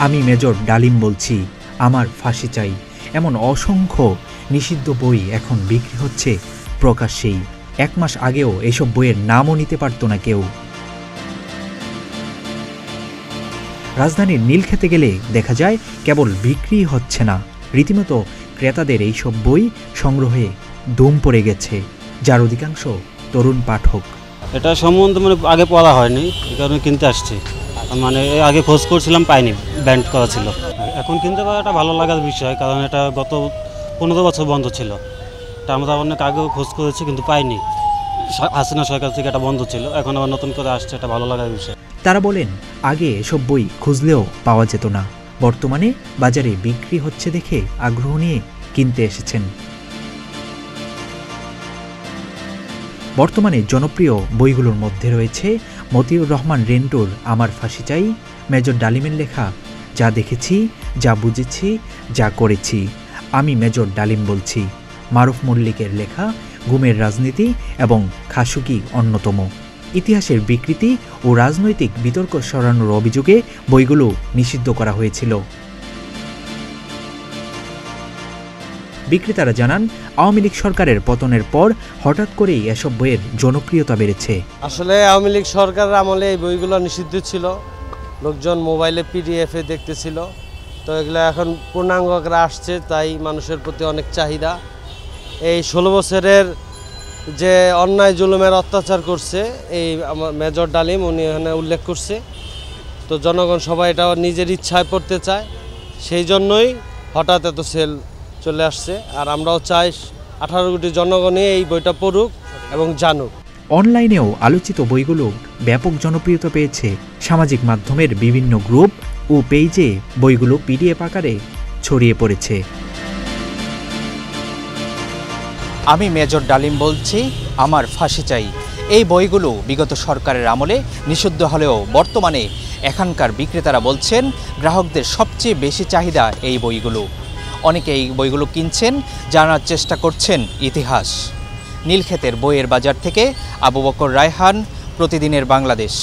আমি মেজর ডালিম বলছি, আমার ফাঁসি চাই, এমন অসংখ্য নিষিদ্ধ বই এখন বিক্রি হচ্ছে প্রকাশ্যেই। 1 মাস আগেও এসব বইয়ের নামও নিতে পারত না কেউ। রাজধানীর নীলক্ষেতে গেলে দেখা যায় কেবল বিক্রি হচ্ছে না, রীতিমতো ক্রেতাদের এইসব বই সংগ্রহে ধুম পড়ে গেছে, যার অধিকাংশ তরুণ পাঠক। এটা সম্বন্ধে আগে পড়া হয়নি, এই কারণে কিনতে আসছি। আগে খোঁজ করছিলাম, পাইনি, ব্যান্ড করা ছিল। এখন কিনতে পারা একটা ভালো লাগার বিষয়, কারণ এটা গত 15 বছর বন্ধ ছিল। এটা আমরা অনেক আগেও খোঁজ করেছি, কিন্তু পাইনি। হাসিনা সরকার থেকে এটা বন্ধ ছিল, এখন আবার নতুন করে আসছে, এটা ভালো লাগার বিষয়। তারা বলেন, আগে এসব বই খুঁজলেও পাওয়া যেত না, বর্তমানে বাজারে বিক্রি হচ্ছে দেখে আগ্রহ নিয়ে কিনতে এসেছেন। বর্তমানে জনপ্রিয় বইগুলোর মধ্যে রয়েছে মতিউর রহমান রেন্টুর আমার ফাঁসি চাই, মেজর ডালিমের লেখা যা দেখেছি, যা বুঝেছি, যা করেছি, আমি মেজর ডালিম বলছি, মারুফ মল্লিকের লেখা গুমের রাজনীতি এবং খাসুকি অন্যতম। ইতিহাসের বিকৃতি ও রাজনৈতিক বিতর্ক সরানোর অভিযোগে বইগুলো নিষিদ্ধ করা হয়েছিল। বিক্রেতারা জানান, আওয়ামী লীগ সরকারের পতনের পর হঠাৎ করেই এসব বইয়ের জনপ্রিয়তা বেড়েছে। আসলে আওয়ামী লীগ সরকারের আমলে এই বইগুলো নিষিদ্ধ ছিল, লোকজন মোবাইলে পিডিএফে দেখতেছিল, তো এগুলো এখন পূর্ণাঙ্গ আকারে আসছে, তাই মানুষের প্রতি অনেক চাহিদা। এই 16 বছরের যে অন্যায় জুলুমের অত্যাচার করছে এই মেজর ডালিম, উনি এখানে উল্লেখ করছে, তো জনগণ সবাই এটা নিজের ইচ্ছায় পড়তে চায়, সেই জন্যই হঠাৎ এত সেল চলে আসছে। আর আমরাও চাই 18 কোটি জনগণই এই বইটা পড়ুক এবং জানুক। অনলাইনেও আলোচিত বইগুলো ব্যাপক জনপ্রিয়তা পেয়েছে। সামাজিক মাধ্যমের বিভিন্ন গ্রুপ ও পেজে বইগুলো পিডিএফ আকারে ছড়িয়ে পড়েছে। আমি মেজর ডালিম বলছি, আমার ফাঁসি চাই, এই বইগুলো বিগত সরকারের আমলে নিষিদ্ধ হলেও বর্তমানে এখানকার বিক্রেতারা বলছেন গ্রাহকদের সবচেয়ে বেশি চাহিদা এই বইগুলো। অনেকে এই বইগুলো কিনছেন, জানার চেষ্টা করছেন ইতিহাস। নীলক্ষেতের বইয়ের বাজার থেকে আবু বকর রায়হান, প্রতিদিনের বাংলাদেশ।